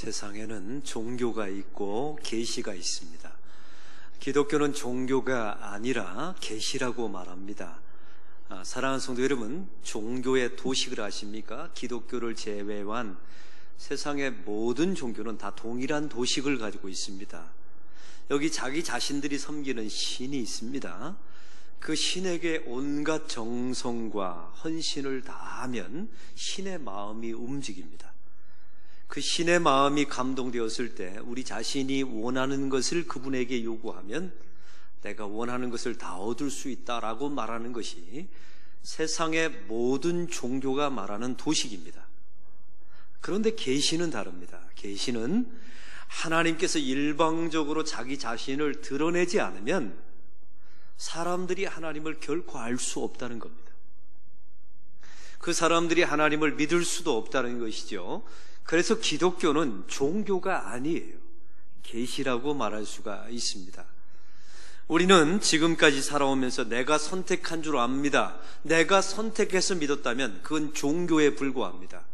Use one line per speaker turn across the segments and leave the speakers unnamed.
세상에는 종교가 있고 계시가 있습니다. 기독교는 종교가 아니라 계시라고 말합니다. 사랑하는 성도 여러분, 종교의 도식을 아십니까? 기독교를 제외한 세상의 모든 종교는 다 동일한 도식을 가지고 있습니다. 여기 자기 자신들이 섬기는 신이 있습니다. 그 신에게 온갖 정성과 헌신을 다하면 신의 마음이 움직입니다. 그 신의 마음이 감동되었을 때 우리 자신이 원하는 것을 그분에게 요구하면 내가 원하는 것을 다 얻을 수 있다라고 말하는 것이 세상의 모든 종교가 말하는 도식입니다. 그런데 계시는 다릅니다. 계시는 하나님께서 일방적으로 자기 자신을 드러내지 않으면 사람들이 하나님을 결코 알 수 없다는 겁니다. 그 사람들이 하나님을 믿을 수도 없다는 것이죠. 그래서 기독교는 종교가 아니에요. 계시라고 말할 수가 있습니다. 우리는 지금까지 살아오면서 내가 선택한 줄 압니다. 내가 선택해서 믿었다면 그건 종교에 불과합니다.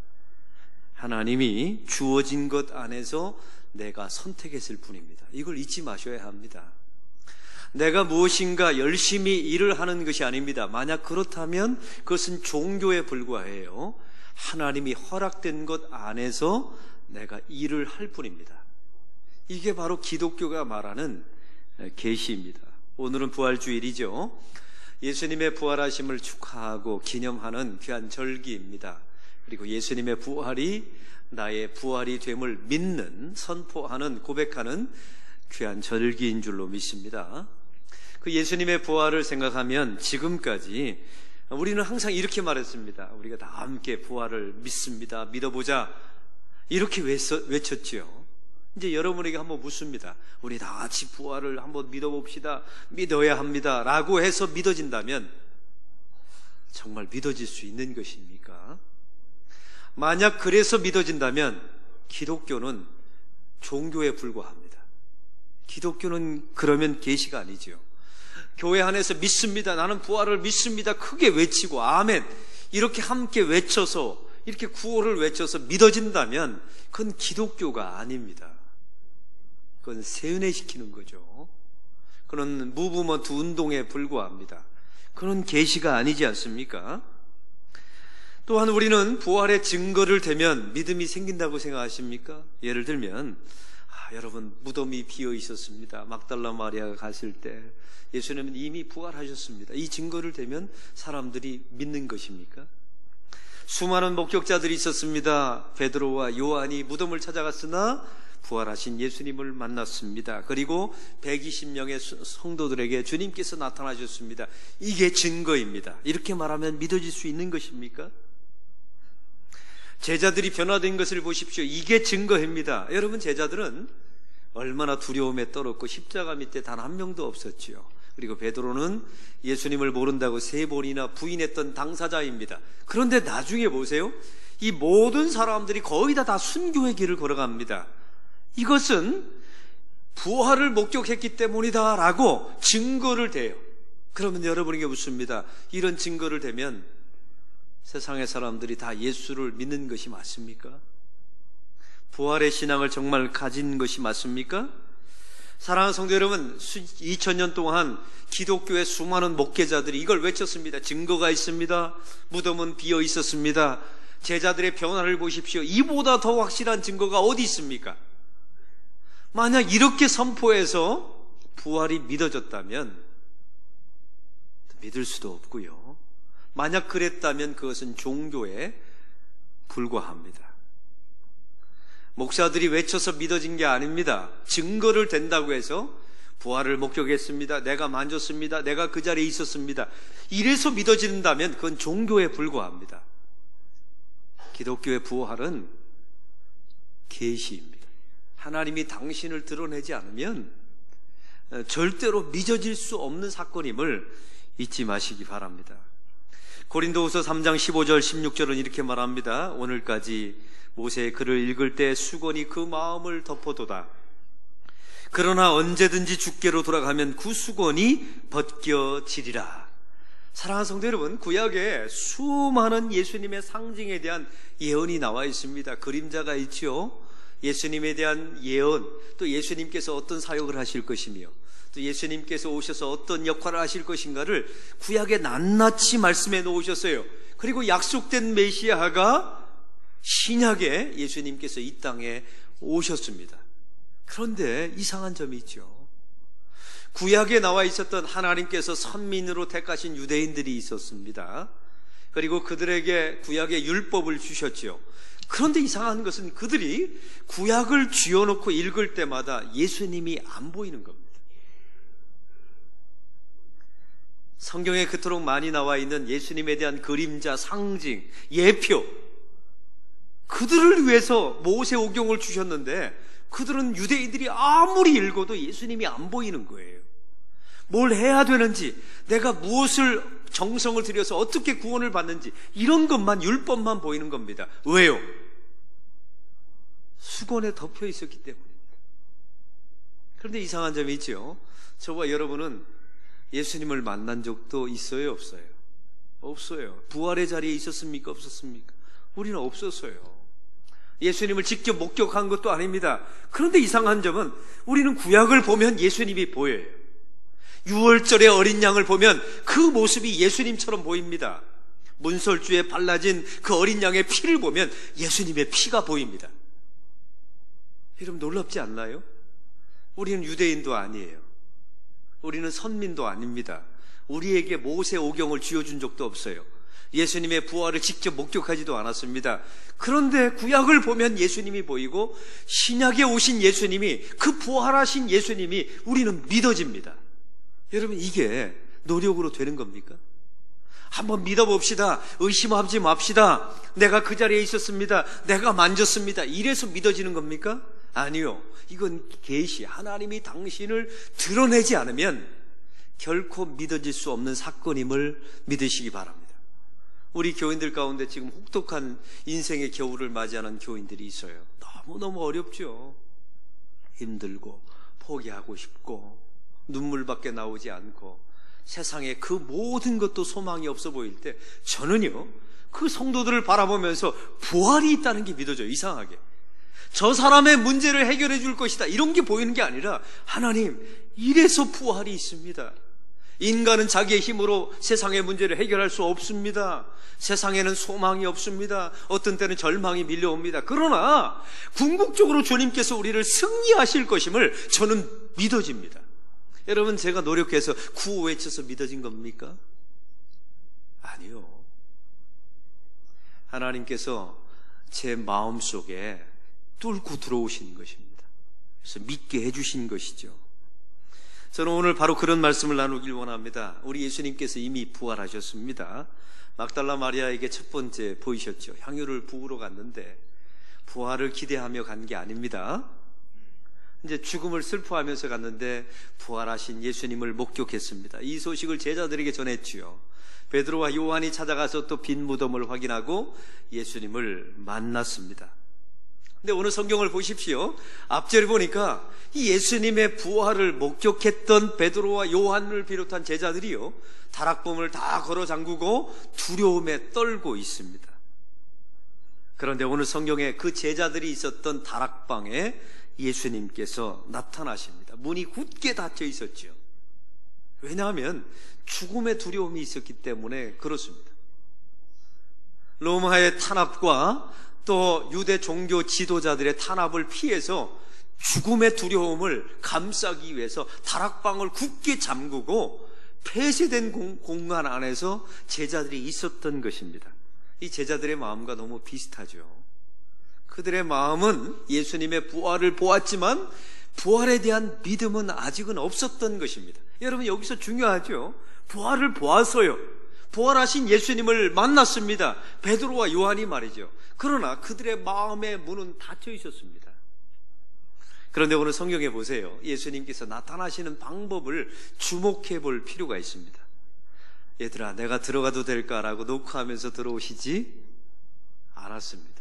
하나님이 주어진 것 안에서 내가 선택했을 뿐입니다. 이걸 잊지 마셔야 합니다. 내가 무엇인가 열심히 일을 하는 것이 아닙니다. 만약 그렇다면 그것은 종교에 불과해요. 하나님이 허락된 것 안에서 내가 일을 할 뿐입니다. 이게 바로 기독교가 말하는 계시입니다. 오늘은 부활주일이죠. 예수님의 부활하심을 축하하고 기념하는 귀한 절기입니다. 그리고 예수님의 부활이 나의 부활이 됨을 믿는, 선포하는, 고백하는 귀한 절기인 줄로 믿습니다. 그 예수님의 부활을 생각하면 지금까지 우리는 항상 이렇게 말했습니다. 우리가 다 함께 부활을 믿습니다. 믿어보자. 이렇게 외쳤지요. 이제 여러분에게 한번 묻습니다. 우리 다 같이 부활을 한번 믿어봅시다. 믿어야 합니다. 라고 해서 믿어진다면 정말 믿어질 수 있는 것입니까? 만약 그래서 믿어진다면 기독교는 종교에 불과합니다. 기독교는 그러면 계시가 아니지요. 교회 안에서 믿습니다. 나는 부활을 믿습니다. 크게 외치고 아멘 이렇게 함께 외쳐서 이렇게 구호를 외쳐서 믿어진다면 그건 기독교가 아닙니다. 그건 세은회시키는 거죠. 그건 무브먼트 운동에 불과합니다. 그건 계시가 아니지 않습니까? 또한 우리는 부활의 증거를 대면 믿음이 생긴다고 생각하십니까? 예를 들면 여러분 무덤이 비어 있었습니다. 막달라 마리아가 갔을 때 예수님은 이미 부활하셨습니다. 이 증거를 대면 사람들이 믿는 것입니까? 수많은 목격자들이 있었습니다. 베드로와 요한이 무덤을 찾아갔으나 부활하신 예수님을 만났습니다. 그리고 120명의 성도들에게 주님께서 나타나셨습니다. 이게 증거입니다. 이렇게 말하면 믿어질 수 있는 것입니까? 제자들이 변화된 것을 보십시오. 이게 증거입니다. 여러분, 제자들은 얼마나 두려움에 떨었고 십자가 밑에 단 한 명도 없었지요. 그리고 베드로는 예수님을 모른다고 3번이나 부인했던 당사자입니다. 그런데 나중에 보세요. 이 모든 사람들이 거의 다 순교의 길을 걸어갑니다. 이것은 부활을 목격했기 때문이다 라고 증거를 대요. 그러면 여러분에게 묻습니다. 이런 증거를 대면 세상의 사람들이 다 예수를 믿는 것이 맞습니까? 부활의 신앙을 정말 가진 것이 맞습니까? 사랑하는 성도 여러분, 2000년 동안 기독교의 수많은 목회자들이 이걸 외쳤습니다. 증거가 있습니다. 무덤은 비어 있었습니다. 제자들의 변화를 보십시오. 이보다 더 확실한 증거가 어디 있습니까? 만약 이렇게 선포해서 부활이 믿어졌다면 믿을 수도 없고요. 만약 그랬다면 그것은 종교에 불과합니다. 목사들이 외쳐서 믿어진 게 아닙니다. 증거를 댄다고 해서 부활을 목격했습니다. 내가 만졌습니다. 내가 그 자리에 있었습니다. 이래서 믿어진다면 그건 종교에 불과합니다. 기독교의 부활은 계시입니다. 하나님이 당신을 드러내지 않으면 절대로 믿어질 수 없는 사건임을 잊지 마시기 바랍니다. 고린도후서 3장 15절 16절은 이렇게 말합니다. 오늘까지 모세의 글을 읽을 때 수건이 그 마음을 덮어도다. 그러나 언제든지 주께로 돌아가면 그 수건이 벗겨지리라. 사랑하는 성도 여러분, 구약에 수많은 예수님의 상징에 대한 예언이 나와 있습니다. 그림자가 있죠. 예수님에 대한 예언, 또 예수님께서 어떤 사역을 하실 것이며 또 예수님께서 오셔서 어떤 역할을 하실 것인가를 구약에 낱낱이 말씀해 놓으셨어요. 그리고 약속된 메시아가 신약에 예수님께서 이 땅에 오셨습니다. 그런데 이상한 점이 있죠. 구약에 나와 있었던 하나님께서 선민으로 택하신 유대인들이 있었습니다. 그리고 그들에게 구약의 율법을 주셨죠. 그런데 이상한 것은 그들이 구약을 쥐어놓고 읽을 때마다 예수님이 안 보이는 겁니다. 성경에 그토록 많이 나와 있는 예수님에 대한 그림자, 상징, 예표, 그들을 위해서 모세오경을 주셨는데 그들은 유대인들이 아무리 읽어도 예수님이 안 보이는 거예요. 뭘 해야 되는지, 내가 무엇을 정성을 들여서 어떻게 구원을 받는지 이런 것만, 율법만 보이는 겁니다. 왜요? 수건에 덮여 있었기 때문입니다. 그런데 이상한 점이 있죠. 저와 여러분은 예수님을 만난 적도 있어요, 없어요? 없어요. 부활의 자리에 있었습니까, 없었습니까? 우리는 없었어요. 예수님을 직접 목격한 것도 아닙니다. 그런데 이상한 점은 우리는 구약을 보면 예수님이 보여요. 유월절의 어린 양을 보면 그 모습이 예수님처럼 보입니다. 문설주에 발라진 그 어린 양의 피를 보면 예수님의 피가 보입니다. 여러분 놀랍지 않나요? 우리는 유대인도 아니에요. 우리는 선민도 아닙니다. 우리에게 모세오경을 쥐어준 적도 없어요. 예수님의 부활을 직접 목격하지도 않았습니다. 그런데 구약을 보면 예수님이 보이고 신약에 오신 예수님이, 그 부활하신 예수님이 우리는 믿어집니다. 여러분 이게 노력으로 되는 겁니까? 한번 믿어봅시다. 의심하지 맙시다. 내가 그 자리에 있었습니다. 내가 만졌습니다. 이래서 믿어지는 겁니까? 아니요. 이건 계시, 하나님이 당신을 드러내지 않으면 결코 믿어질 수 없는 사건임을 믿으시기 바랍니다. 우리 교인들 가운데 지금 혹독한 인생의 겨울을 맞이하는 교인들이 있어요. 너무너무 어렵죠. 힘들고 포기하고 싶고 눈물밖에 나오지 않고 세상에 그 모든 것도 소망이 없어 보일 때 저는요, 그 성도들을 바라보면서 부활이 있다는 게 믿어져요. 이상하게 저 사람의 문제를 해결해 줄 것이다 이런 게 보이는 게 아니라, 하나님 이래서 부활이 있습니다. 인간은 자기의 힘으로 세상의 문제를 해결할 수 없습니다. 세상에는 소망이 없습니다. 어떤 때는 절망이 밀려옵니다. 그러나 궁극적으로 주님께서 우리를 승리하실 것임을 저는 믿어집니다. 여러분 제가 노력해서 구호 외쳐서 믿어진 겁니까? 아니요. 하나님께서 제 마음속에 뚫고 들어오신 것입니다. 그래서 믿게 해주신 것이죠. 저는 오늘 바로 그런 말씀을 나누길 원합니다. 우리 예수님께서 이미 부활하셨습니다. 막달라 마리아에게 첫 번째 보이셨죠. 향유를 부으러 갔는데 부활을 기대하며 간 게 아닙니다. 이제 죽음을 슬퍼하면서 갔는데 부활하신 예수님을 목격했습니다. 이 소식을 제자들에게 전했지요. 베드로와 요한이 찾아가서 또 빈 무덤을 확인하고 예수님을 만났습니다. 근데 오늘 성경을 보십시오. 앞절에 보니까 이 예수님의 부활을 목격했던 베드로와 요한을 비롯한 제자들이요, 다락봉을 다 걸어 잠그고 두려움에 떨고 있습니다. 그런데 오늘 성경에 그 제자들이 있었던 다락방에 예수님께서 나타나십니다. 문이 굳게 닫혀 있었죠. 왜냐하면 죽음의 두려움이 있었기 때문에 그렇습니다. 로마의 탄압과 또 유대 종교 지도자들의 탄압을 피해서 죽음의 두려움을 감싸기 위해서 다락방을 굳게 잠그고 폐쇄된 공간 안에서 제자들이 있었던 것입니다. 이 제자들의 마음과 너무 비슷하죠. 그들의 마음은 예수님의 부활을 보았지만 부활에 대한 믿음은 아직은 없었던 것입니다. 여러분 여기서 중요하죠. 부활을 보아서요, 부활하신 예수님을 만났습니다. 베드로와 요한이 말이죠. 그러나 그들의 마음의 문은 닫혀 있었습니다. 그런데 오늘 성경에 보세요. 예수님께서 나타나시는 방법을 주목해 볼 필요가 있습니다. 얘들아 내가 들어가도 될까라고 노크하면서 들어오시지 않았습니다.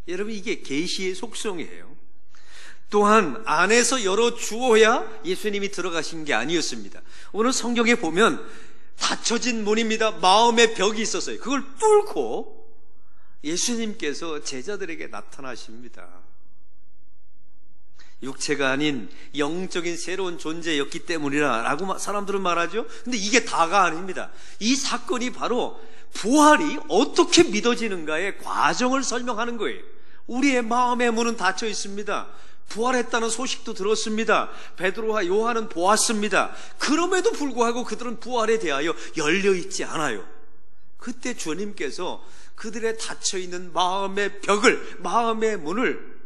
여러분 이게 계시의 속성이에요. 또한 안에서 열어주어야 예수님이 들어가신 게 아니었습니다. 오늘 성경에 보면 닫혀진 문입니다. 마음의 벽이 있었어요. 그걸 뚫고 예수님께서 제자들에게 나타나십니다. 육체가 아닌 영적인 새로운 존재였기 때문이라 라고 사람들은 말하죠. 근데 이게 다가 아닙니다. 이 사건이 바로 부활이 어떻게 믿어지는가의 과정을 설명하는 거예요. 우리의 마음의 문은 닫혀 있습니다. 부활했다는 소식도 들었습니다. 베드로와 요한은 보았습니다. 그럼에도 불구하고 그들은 부활에 대하여 열려있지 않아요. 그때 주님께서 그들의 닫혀있는 마음의 벽을, 마음의 문을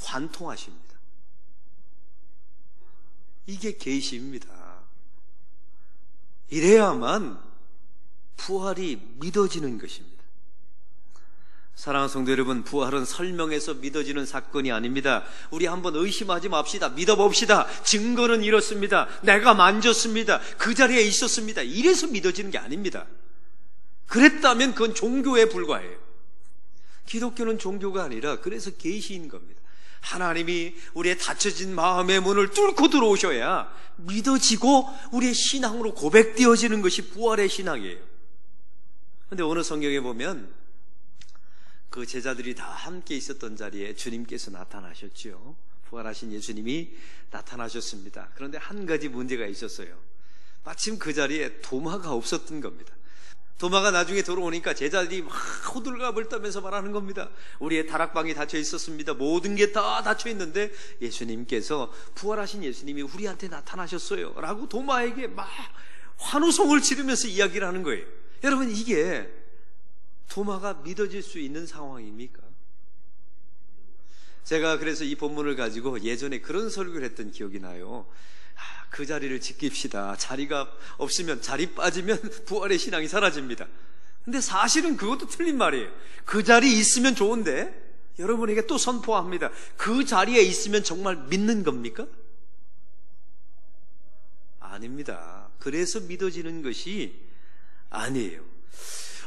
관통하십니다. 이게 계시입니다. 이래야만 부활이 믿어지는 것입니다. 사랑하는 성도 여러분, 부활은 설명해서 믿어지는 사건이 아닙니다. 우리 한번 의심하지 맙시다. 믿어봅시다. 증거는 이렇습니다. 내가 만졌습니다. 그 자리에 있었습니다. 이래서 믿어지는 게 아닙니다. 그랬다면 그건 종교에 불과해요. 기독교는 종교가 아니라 그래서 계시인 겁니다. 하나님이 우리의 닫혀진 마음의 문을 뚫고 들어오셔야 믿어지고 우리의 신앙으로 고백되어지는 것이 부활의 신앙이에요. 그런데 오늘 성경에 보면 그 제자들이 다 함께 있었던 자리에 주님께서 나타나셨죠. 부활하신 예수님이 나타나셨습니다. 그런데 한 가지 문제가 있었어요. 마침 그 자리에 도마가 없었던 겁니다. 도마가 나중에 돌아오니까 제자들이 막 호들갑을 떨면서 말하는 겁니다. 우리의 다락방이 닫혀 있었습니다. 모든 게 다 닫혀 있는데 예수님께서, 부활하신 예수님이 우리한테 나타나셨어요 라고 도마에게 막 환호성을 지르면서 이야기를 하는 거예요. 여러분, 이게 도마가 믿어질 수 있는 상황입니까? 제가 그래서 이 본문을 가지고 예전에 그런 설교를 했던 기억이 나요. 그 자리를 지킵시다. 자리가 없으면, 자리 빠지면 부활의 신앙이 사라집니다. 근데 사실은 그것도 틀린 말이에요. 그 자리에 있으면 좋은데 여러분에게 또 선포합니다. 그 자리에 있으면 정말 믿는 겁니까? 아닙니다. 그래서 믿어지는 것이 아니에요.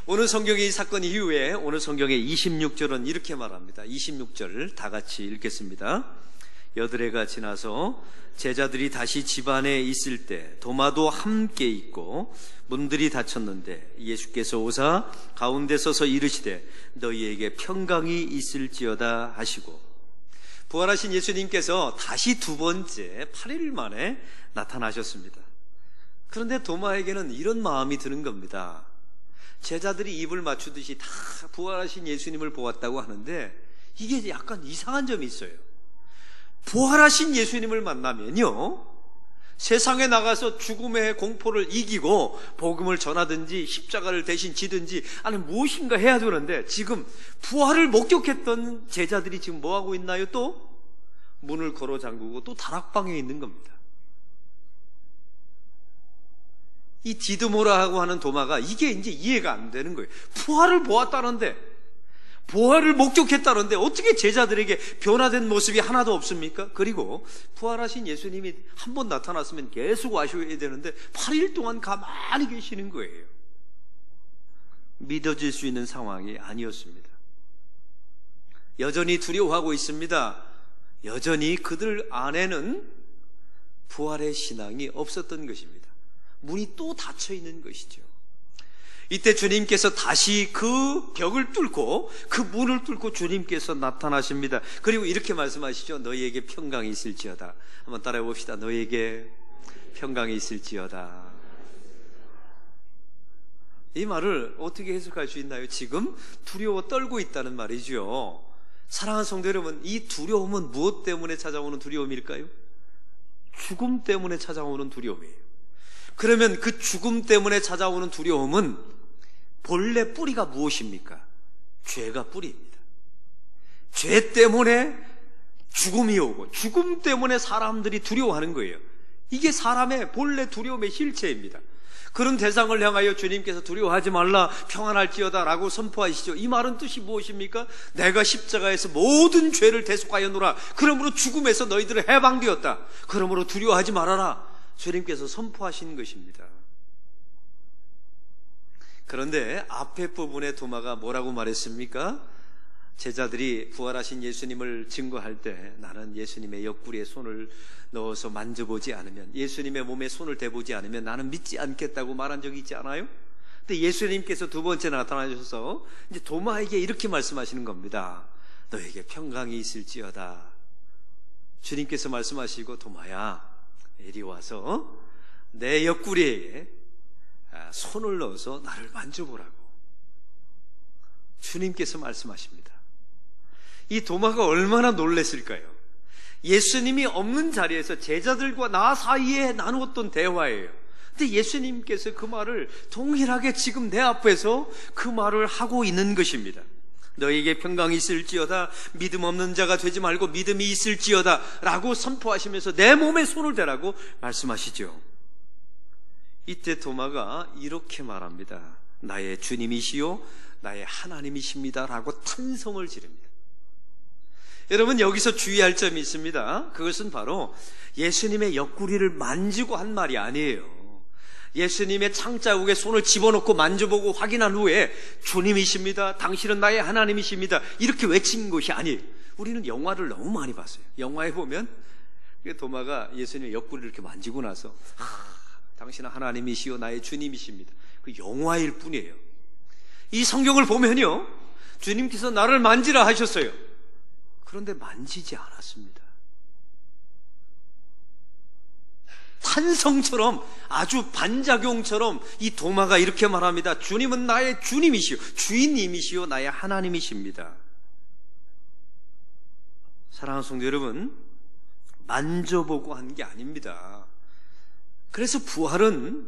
오늘 성경의 이 사건 이후에 오늘 성경의 26절은 이렇게 말합니다. 26절 다 같이 읽겠습니다. 여드레가 지나서 제자들이 다시 집 안에 있을 때 도마도 함께 있고 문들이 닫혔는데 예수께서 오사 가운데 서서 이르시되 너희에게 평강이 있을지어다 하시고, 부활하신 예수님께서 다시 두 번째 8일 만에 나타나셨습니다. 그런데 도마에게는 이런 마음이 드는 겁니다. 제자들이 입을 맞추듯이 다 부활하신 예수님을 보았다고 하는데 이게 약간 이상한 점이 있어요. 부활하신 예수님을 만나면요, 세상에 나가서 죽음의 공포를 이기고 복음을 전하든지 십자가를 대신 지든지 아니면 무엇인가 해야 되는데, 지금 부활을 목격했던 제자들이 지금 뭐하고 있나요? 또 문을 걸어 잠그고 또 다락방에 있는 겁니다. 이 디드모라고 하는 도마가 이게 이제 이해가 안 되는 거예요. 부활을 보았다는데, 부활을 목격했다는데 어떻게 제자들에게 변화된 모습이 하나도 없습니까? 그리고 부활하신 예수님이 한 번 나타났으면 계속 와셔야 되는데 8일 동안 가만히 계시는 거예요. 믿어질 수 있는 상황이 아니었습니다. 여전히 두려워하고 있습니다. 여전히 그들 안에는 부활의 신앙이 없었던 것입니다. 문이 또 닫혀 있는 것이죠. 이때 주님께서 다시 그 벽을 뚫고, 그 문을 뚫고 주님께서 나타나십니다. 그리고 이렇게 말씀하시죠. 너희에게 평강이 있을지어다. 한번 따라해 봅시다. 너희에게 평강이 있을지어다. 이 말을 어떻게 해석할 수 있나요? 지금 두려워 떨고 있다는 말이죠. 사랑하는 성도 여러분, 이 두려움은 무엇 때문에 찾아오는 두려움일까요? 죽음 때문에 찾아오는 두려움이에요. 그러면 그 죽음 때문에 찾아오는 두려움은 본래 뿌리가 무엇입니까? 죄가 뿌리입니다. 죄 때문에 죽음이 오고 죽음 때문에 사람들이 두려워하는 거예요. 이게 사람의 본래 두려움의 실체입니다. 그런 대상을 향하여 주님께서 두려워하지 말라, 평안할지어다 라고 선포하시죠. 이 말은 뜻이 무엇입니까? 내가 십자가에서 모든 죄를 대속하였노라. 그러므로 죽음에서 너희들은 해방되었다. 그러므로 두려워하지 말아라. 주님께서 선포하신 것입니다. 그런데 앞에 부분에 도마가 뭐라고 말했습니까? 제자들이 부활하신 예수님을 증거할 때 나는 예수님의 옆구리에 손을 넣어서 만져보지 않으면, 예수님의 몸에 손을 대보지 않으면 나는 믿지 않겠다고 말한 적이 있지 않아요? 근데 예수님께서 두 번째 나타나셔서 이제 도마에게 이렇게 말씀하시는 겁니다. 너에게 평강이 있을지어다. 주님께서 말씀하시고 도마야 이리 와서 내 옆구리에 손을 넣어서 나를 만져보라고 주님께서 말씀하십니다. 이 도마가 얼마나 놀랐을까요? 예수님이 없는 자리에서 제자들과 나 사이에 나누었던 대화예요. 근데 예수님께서 그 말을 동일하게 지금 내 앞에서 그 말을 하고 있는 것입니다. 너에게 평강이 있을지어다, 믿음 없는 자가 되지 말고 믿음이 있을지어다 라고 선포하시면서 내 몸에 손을 대라고 말씀하시죠. 이때 도마가 이렇게 말합니다. 나의 주님이시요 나의 하나님이십니다 라고 탄성을 지릅니다. 여러분, 여기서 주의할 점이 있습니다. 그것은 바로 예수님의 옆구리를 만지고 한 말이 아니에요. 예수님의 창자국에 손을 집어넣고 만져보고 확인한 후에 주님이십니다, 당신은 나의 하나님이십니다 이렇게 외친 것이 아니에요. 우리는 영화를 너무 많이 봤어요. 영화에 보면 도마가 예수님의 옆구리를 이렇게 만지고 나서 당신은 하나님이시요 나의 주님이십니다. 그 영화일 뿐이에요. 이 성경을 보면요, 주님께서 나를 만지라 하셨어요. 그런데 만지지 않았습니다. 탄성처럼, 아주 반작용처럼 이 도마가 이렇게 말합니다. 주님은 나의 주님이시요 주인님이시요 나의 하나님이십니다. 사랑하는 성도 여러분, 만져보고 한 게 아닙니다. 그래서 부활은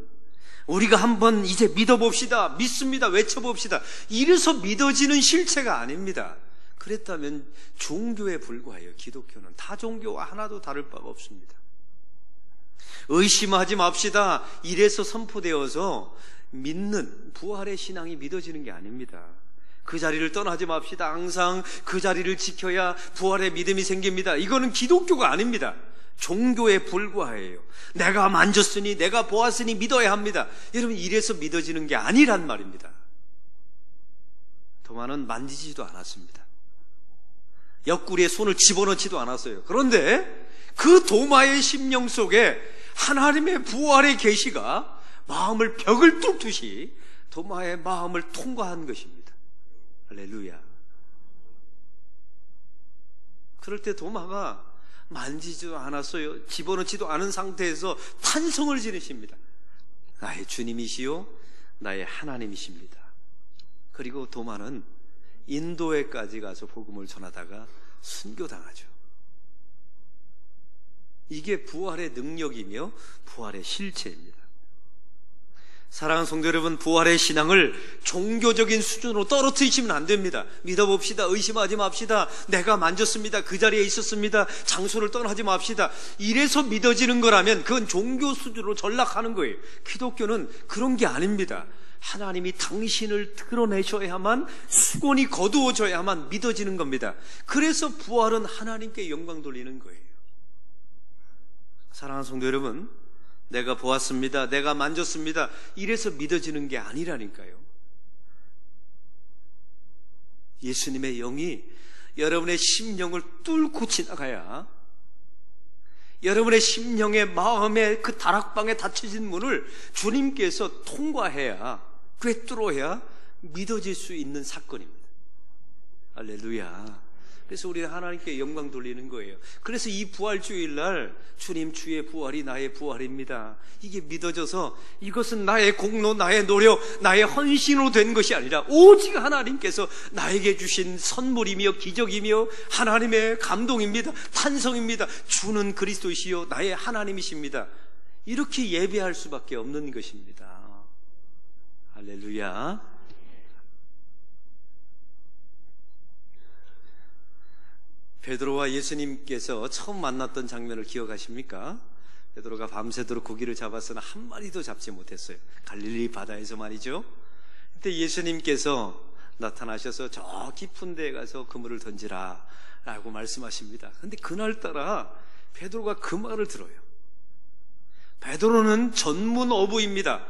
우리가 한번 이제 믿어봅시다, 믿습니다, 외쳐봅시다 이래서 믿어지는 실체가 아닙니다. 그랬다면 종교에 불과해요. 기독교는 타 종교와 하나도 다를 바가 없습니다. 의심하지 맙시다 이래서 선포되어서 믿는 부활의 신앙이 믿어지는 게 아닙니다. 그 자리를 떠나지 맙시다, 항상 그 자리를 지켜야 부활의 믿음이 생깁니다. 이거는 기독교가 아닙니다. 종교에 불과해요. 내가 만졌으니 내가 보았으니 믿어야 합니다. 여러분, 이래서 믿어지는 게 아니란 말입니다. 도마는 만지지도 않았습니다. 옆구리에 손을 집어넣지도 않았어요. 그런데 그 도마의 심령 속에 하나님의 부활의 계시가 마음을 벽을 뚫듯이 도마의 마음을 통과한 것입니다. 할렐루야. 그럴 때 도마가 만지지도 않았어요. 집어넣지도 않은 상태에서 탄성을 지르십니다. 나의 주님이시요 나의 하나님이십니다. 그리고 도마는 인도에까지 가서 복음을 전하다가 순교당하죠. 이게 부활의 능력이며 부활의 실체입니다. 사랑하는 성도 여러분, 부활의 신앙을 종교적인 수준으로 떨어뜨리시면 안 됩니다. 믿어봅시다, 의심하지 맙시다, 내가 만졌습니다, 그 자리에 있었습니다, 장소를 떠나지 맙시다 이래서 믿어지는 거라면 그건 종교 수준으로 전락하는 거예요. 기독교는 그런 게 아닙니다. 하나님이 당신을 드러내셔야만, 수건이 거두어져야만 믿어지는 겁니다. 그래서 부활은 하나님께 영광 돌리는 거예요. 사랑하는 성도 여러분, 내가 보았습니다, 내가 만졌습니다 이래서 믿어지는 게 아니라니까요. 예수님의 영이 여러분의 심령을 뚫고 지나가야, 여러분의 심령의 마음의 그 다락방에 닫혀진 문을 주님께서 통과해야, 꿰뚫어야 믿어질 수 있는 사건입니다. 할렐루야. 그래서 우리는 하나님께 영광 돌리는 거예요. 그래서 이 부활주일날 주님 주의 부활이 나의 부활입니다, 이게 믿어져서 이것은 나의 공로, 나의 노력, 나의 헌신으로 된 것이 아니라 오직 하나님께서 나에게 주신 선물이며 기적이며 하나님의 감동입니다, 탄성입니다. 주는 그리스도이시요 나의 하나님이십니다. 이렇게 예배할 수밖에 없는 것입니다. 할렐루야. 베드로와 예수님께서 처음 만났던 장면을 기억하십니까? 베드로가 밤새도록 고기를 잡았으나 한 마리도 잡지 못했어요. 갈릴리 바다에서 말이죠. 그때 예수님께서 나타나셔서 저 깊은 데에 가서 그물을 던지라 라고 말씀하십니다. 그런데 그날따라 베드로가 그 말을 들어요. 베드로는 전문 어부입니다.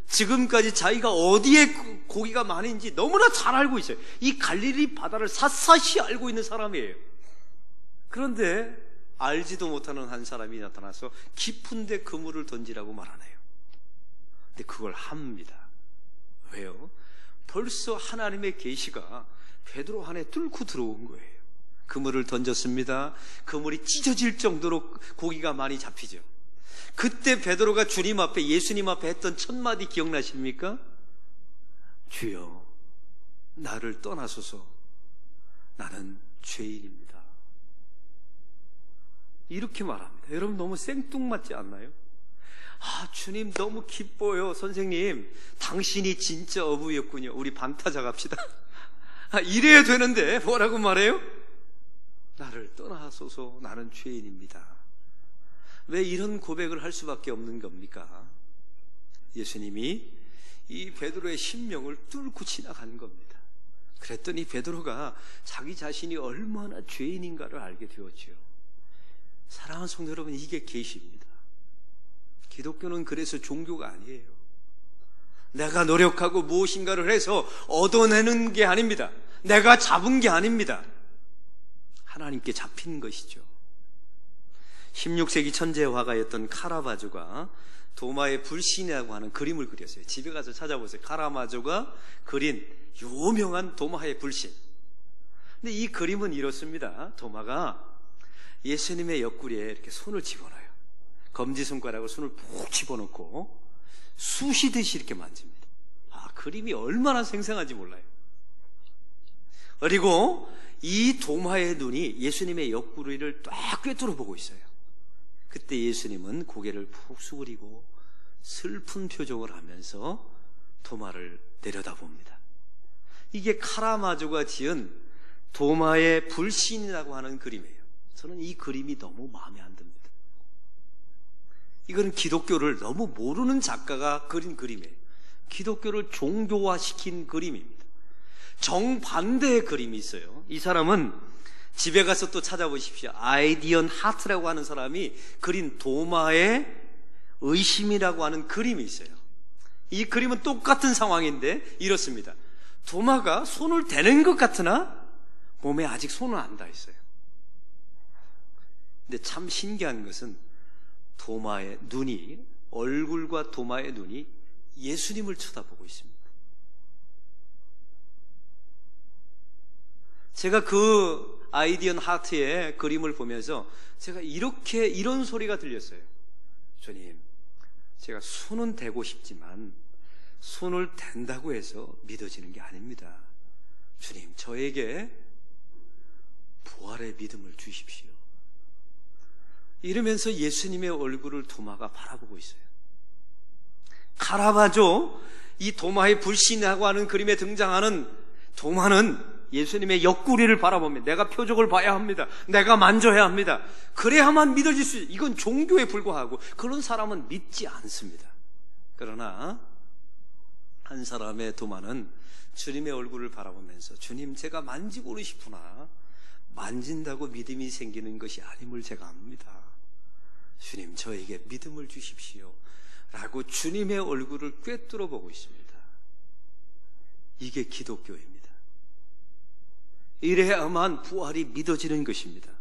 지금까지 자기가 어디에 고기가 많은지 너무나 잘 알고 있어요. 이 갈릴리 바다를 샅샅이 알고 있는 사람이에요. 그런데 알지도 못하는 한 사람이 나타나서 깊은 데 그물을 던지라고 말하네요. 근데 그걸 합니다. 왜요? 벌써 하나님의 계시가 베드로 안에 뚫고 들어온 거예요. 그물을 던졌습니다. 그물이 찢어질 정도로 고기가 많이 잡히죠. 그때 베드로가 주님 앞에, 예수님 앞에 했던 첫 마디 기억나십니까? 주여, 나를 떠나소서. 나는 죄인입니다. 이렇게 말합니다. 여러분, 너무 생뚱맞지 않나요? 주님 너무 기뻐요. 선생님, 당신이 진짜 어부였군요. 우리 방타자 갑시다. 이래야 되는데 뭐라고 말해요? 나를 떠나소서. 나는 죄인입니다. 왜 이런 고백을 할 수밖에 없는 겁니까? 예수님이 이 베드로의 심령을 뚫고 지나간 겁니다. 그랬더니 베드로가 자기 자신이 얼마나 죄인인가를 알게 되었죠. 사랑하는 성도 여러분, 이게 계시입니다. 기독교는 그래서 종교가 아니에요. 내가 노력하고 무엇인가를 해서 얻어내는 게 아닙니다. 내가 잡은 게 아닙니다. 하나님께 잡힌 것이죠. 16세기 천재 화가였던 카라바조가 도마의 불신이라고 하는 그림을 그렸어요. 집에 가서 찾아보세요. 카라바조가 그린 유명한 도마의 불신. 근데 이 그림은 이렇습니다. 도마가 예수님의 옆구리에 이렇게 손을 집어넣어요. 검지손가락으로 손을 푹 집어넣고 쑤시듯이 이렇게 만집니다. 그림이 얼마나 생생한지 몰라요. 그리고 이 도마의 눈이 예수님의 옆구리를 딱 꿰뚫어 보고 있어요. 그때 예수님은 고개를 푹 숙이고 슬픈 표정을 하면서 도마를 내려다봅니다. 이게 카라마조가 지은 도마의 불신이라고 하는 그림이에요. 저는 이 그림이 너무 마음에 안 듭니다. 이거는 기독교를 너무 모르는 작가가 그린 그림이에요. 기독교를 종교화시킨 그림입니다. 정반대의 그림이 있어요. 이 사람은 집에 가서 또 찾아보십시오. 아이디언 하트라고 하는 사람이 그린 도마의 의심이라고 하는 그림이 있어요. 이 그림은 똑같은 상황인데 이렇습니다. 도마가 손을 대는 것 같으나 몸에 아직 손은 안 닿아 있어요. 근데 참 신기한 것은 도마의 눈이, 얼굴과 도마의 눈이 예수님을 쳐다보고 있습니다. 제가 그 아이디언 하트의 그림을 보면서 제가 이런 소리가 들렸어요. 주님, 제가 손은 대고 싶지만 손을 댄다고 해서 믿어지는 게 아닙니다. 주님, 저에게 부활의 믿음을 주십시오. 이러면서 예수님의 얼굴을 도마가 바라보고 있어요. 카라바조, 이 도마의 불신이라고 하는 그림에 등장하는 도마는 예수님의 옆구리를 바라봅니다. 내가 표적을 봐야 합니다. 내가 만져야 합니다. 그래야만 믿어질 수 있어요. 이건 종교에 불과하고 그런 사람은 믿지 않습니다. 그러나 한 사람의 도마는 주님의 얼굴을 바라보면서 주님, 제가 만지고는 싶으나 만진다고 믿음이 생기는 것이 아님을 제가 압니다. 주님, 저에게 믿음을 주십시오 라고 주님의 얼굴을 꿰뚫어 보고 있습니다. 이게 기독교입니다. 이래야만 부활이 믿어지는 것입니다.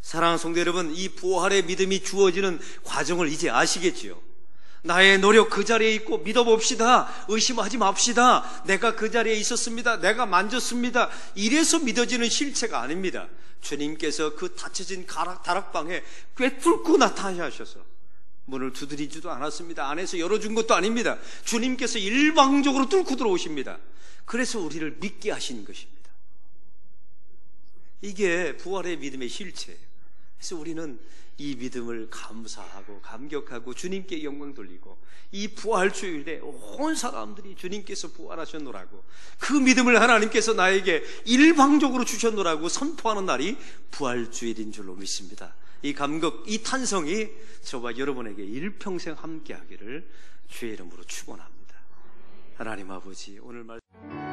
사랑하는 성도 여러분, 이 부활의 믿음이 주어지는 과정을 이제 아시겠지요? 나의 노력 그 자리에 있고 믿어봅시다. 의심하지 맙시다. 내가 그 자리에 있었습니다. 내가 만졌습니다. 이래서 믿어지는 실체가 아닙니다. 주님께서 그 닫혀진 다락방에 꿰뚫고 나타나셔서 문을 두드리지도 않았습니다. 안에서 열어준 것도 아닙니다. 주님께서 일방적으로 뚫고 들어오십니다. 그래서 우리를 믿게 하신 것입니다. 이게 부활의 믿음의 실체예요. 그래서 우리는 이 믿음을 감사하고 감격하고 주님께 영광 돌리고, 이 부활주일에 온 사람들이 주님께서 부활하셨노라고, 그 믿음을 하나님께서 나에게 일방적으로 주셨노라고 선포하는 날이 부활주일인 줄로 믿습니다. 이 감격, 이 탄성이 저와 여러분에게 일평생 함께하기를 주의 이름으로 축원합니다. 하나님 아버지, 오늘 말씀